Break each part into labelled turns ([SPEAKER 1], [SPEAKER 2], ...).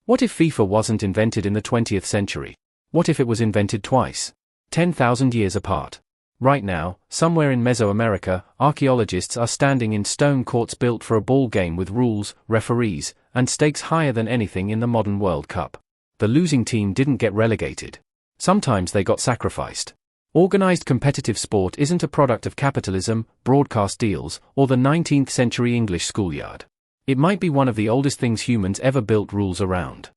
[SPEAKER 1] What if FIFA wasn't invented in the 20th century? What if it was invented twice? 10,000 years apart. Right now, somewhere in Mesoamerica, archaeologists are standing in stone courts built for a ball game with rules, referees, and stakes higher than anything in the modern World Cup. The losing team didn't get relegated. Sometimes they got sacrificed. Organized competitive sport isn't a product of capitalism, broadcast deals, or the 19th century English schoolyard. It might be one of the oldest things humans ever built rules around.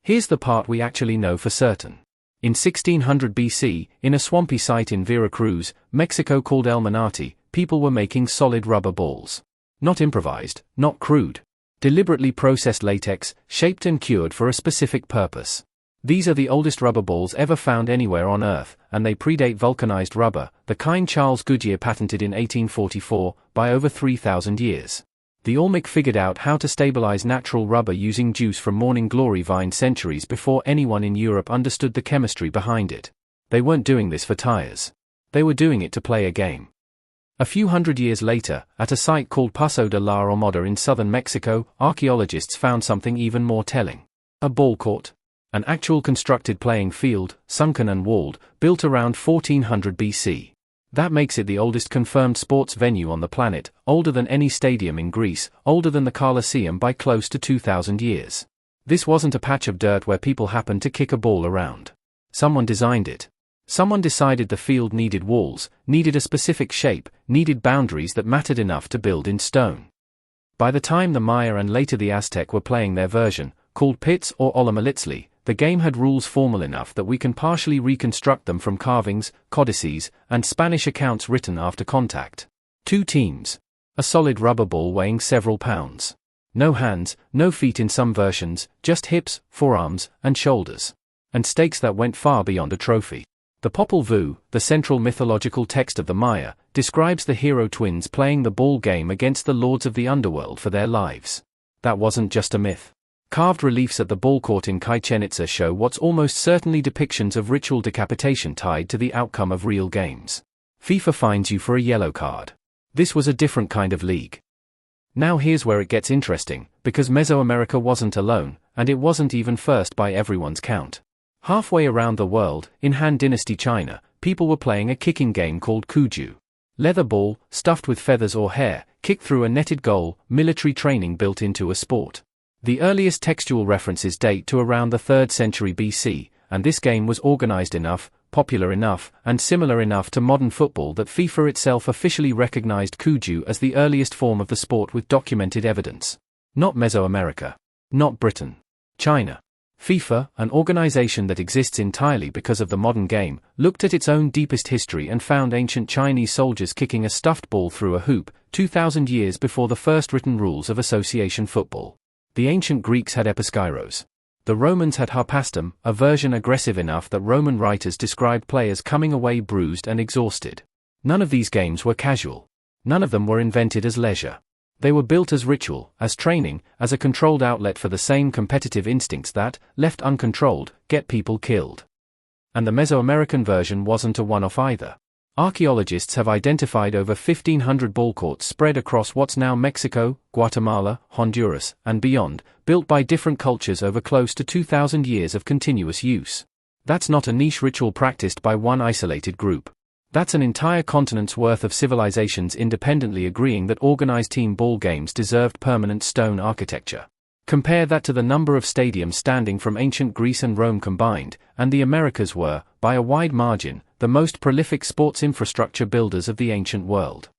[SPEAKER 1] Here's the part we actually know for certain. In 1600 BC, in a swampy site in Veracruz, Mexico called El Manati, people were making solid rubber balls. Not improvised, not crude. Deliberately processed latex, shaped and cured for a specific purpose. These are the oldest rubber balls ever found anywhere on Earth, and they predate vulcanized rubber, the kind Charles Goodyear patented in 1844, by over 3,000 years. The Olmec figured out how to stabilize natural rubber using juice from morning glory vine centuries before anyone in Europe understood the chemistry behind it. They weren't doing this for tires. They were doing it to play a game. A few hundred years later, at a site called Paso de la Amada in southern Mexico, archaeologists found something even more telling. A ballcourt. An actual constructed playing field, sunken and walled, built around 1400 BC. That makes it the oldest confirmed sports venue on the planet, older than any stadium in Greece, older than the Colosseum by close to 2,000 years. This wasn't a patch of dirt where people happened to kick a ball around. Someone designed it. Someone decided the field needed walls, needed a specific shape, needed boundaries that mattered enough to build in stone. By the time the Maya and later the Aztec were playing their version, called pitz or olomelitzli, the game had rules formal enough that we can partially reconstruct them from carvings, codices, and Spanish accounts written after contact. 2 teams. A solid rubber ball weighing several pounds. No hands, no feet in some versions, just hips, forearms, and shoulders. And stakes that went far beyond a trophy. The Popol Vuh, the central mythological text of the Maya, describes the hero twins playing the ball game against the lords of the underworld for their lives. That wasn't just a myth. Carved reliefs at the ballcourt in Chichen Itza show what's almost certainly depictions of ritual decapitation tied to the outcome of real games. FIFA fines you for a yellow card. This was a different kind of league. Now here's where it gets interesting, because Mesoamerica wasn't alone, and it wasn't even first by everyone's count. Halfway around the world, in Han Dynasty China, people were playing a kicking game called cuju. Leather ball, stuffed with feathers or hair, kicked through a netted goal, military training built into a sport. The earliest textual references date to around the 3rd century BC, and this game was organized enough, popular enough, and similar enough to modern football that FIFA itself officially recognized cuju as the earliest form of the sport with documented evidence. Not Mesoamerica. Not Britain. China. FIFA, an organization that exists entirely because of the modern game, looked at its own deepest history and found ancient Chinese soldiers kicking a stuffed ball through a hoop, 2,000 years before the first written rules of association football. The ancient Greeks had episkairos. The Romans had harpastum, a version aggressive enough that Roman writers described players coming away bruised and exhausted. None of these games were casual. None of them were invented as leisure. They were built as ritual, as training, as a controlled outlet for the same competitive instincts that, left uncontrolled, get people killed. And the Mesoamerican version wasn't a one-off either. Archaeologists have identified over 1,500 ballcourts spread across what's now Mexico, Guatemala, Honduras, and beyond, built by different cultures over close to 2,000 years of continuous use. That's not a niche ritual practiced by one isolated group. That's an entire continent's worth of civilizations independently agreeing that organized team ball games deserved permanent stone architecture. Compare that to the number of stadiums standing from ancient Greece and Rome combined, and the Americas were, by a wide margin, the most prolific sports infrastructure builders of the ancient world.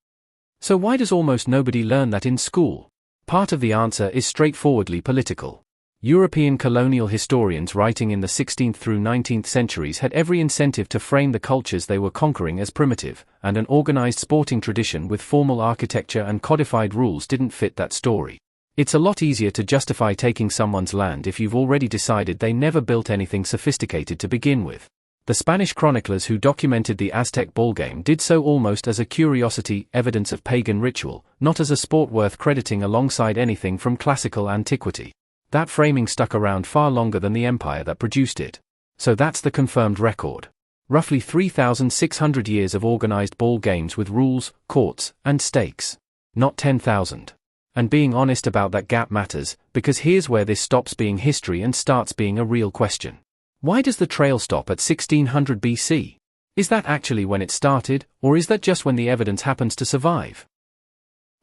[SPEAKER 1] So why does almost nobody learn that in school? Part of the answer is straightforwardly political. European colonial historians writing in the 16th through 19th centuries had every incentive to frame the cultures they were conquering as primitive, and an organized sporting tradition with formal architecture and codified rules didn't fit that story. It's a lot easier to justify taking someone's land if you've already decided they never built anything sophisticated to begin with. The Spanish chroniclers who documented the Aztec ballgame did so almost as a curiosity, evidence of pagan ritual, not as a sport worth crediting alongside anything from classical antiquity. That framing stuck around far longer than the empire that produced it. So that's the confirmed record. Roughly 3,600 years of organized ball games with rules, courts, and stakes. Not 10,000. And being honest about that gap matters, because here's where this stops being history and starts being a real question. Why does the trail stop at 1600 BC? Is that actually when it started, or is that just when the evidence happens to survive?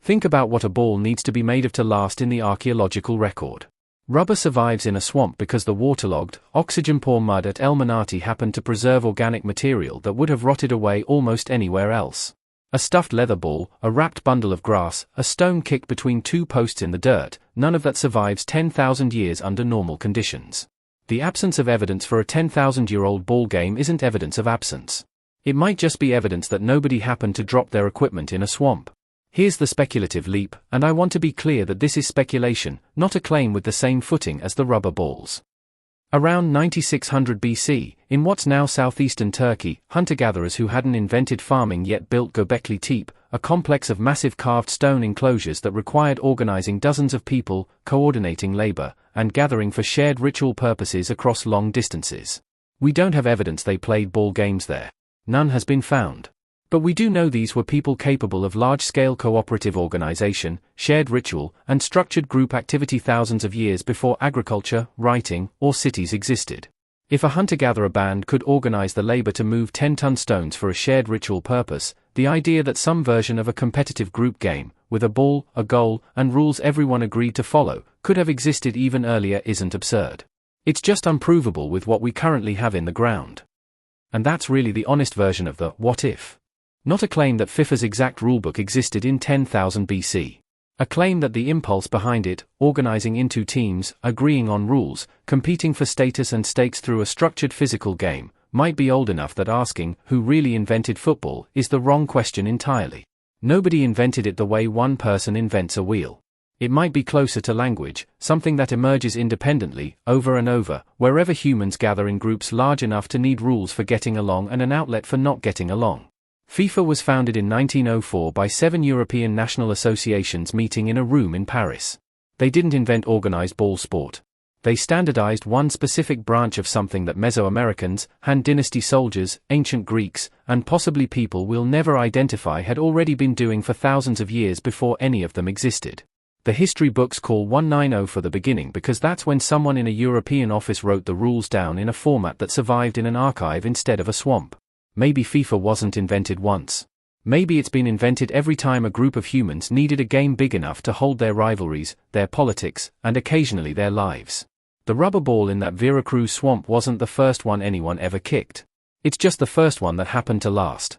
[SPEAKER 1] Think about what a ball needs to be made of to last in the archaeological record. Rubber survives in a swamp because the waterlogged, oxygen-poor mud at El Manati happened to preserve organic material that would have rotted away almost anywhere else. A stuffed leather ball, a wrapped bundle of grass, a stone kicked between two posts in the dirt, none of that survives 10,000 years under normal conditions. The absence of evidence for a 10,000-year-old ball game isn't evidence of absence. It might just be evidence that nobody happened to drop their equipment in a swamp. Here's the speculative leap, and I want to be clear that this is speculation, not a claim with the same footing as the rubber balls. Around 9600 BC, in what's now southeastern Turkey, hunter-gatherers who hadn't invented farming yet built Göbekli Tepe, a complex of massive carved stone enclosures that required organizing dozens of people, coordinating labor, and gathering for shared ritual purposes across long distances. We don't have evidence they played ball games there. None has been found. But we do know these were people capable of large-scale cooperative organization, shared ritual, and structured group activity thousands of years before agriculture, writing, or cities existed. If a hunter-gatherer band could organize the labor to move 10-ton stones for a shared ritual purpose, the idea that some version of a competitive group game, with a ball, a goal, and rules everyone agreed to follow, could have existed even earlier isn't absurd. It's just unprovable with what we currently have in the ground. And that's really the honest version of the what if. Not a claim that FIFA's exact rulebook existed in 10,000 BC. A claim that the impulse behind it, organizing into teams, agreeing on rules, competing for status and stakes through a structured physical game, might be old enough that asking, who really invented football, is the wrong question entirely. Nobody invented it the way one person invents a wheel. It might be closer to language, something that emerges independently, over and over, wherever humans gather in groups large enough to need rules for getting along and an outlet for not getting along. FIFA was founded in 1904 by 7 European national associations meeting in a room in Paris. They didn't invent organized ball sport. They standardized one specific branch of something that Mesoamericans, Han Dynasty soldiers, ancient Greeks, and possibly people we'll never identify had already been doing for thousands of years before any of them existed. The history books call 190 for the beginning because that's when someone in a European office wrote the rules down in a format that survived in an archive instead of a swamp. Maybe FIFA wasn't invented once. Maybe it's been invented every time a group of humans needed a game big enough to hold their rivalries, their politics, and occasionally their lives. The rubber ball in that Veracruz swamp wasn't the first one anyone ever kicked. It's just the first one that happened to last.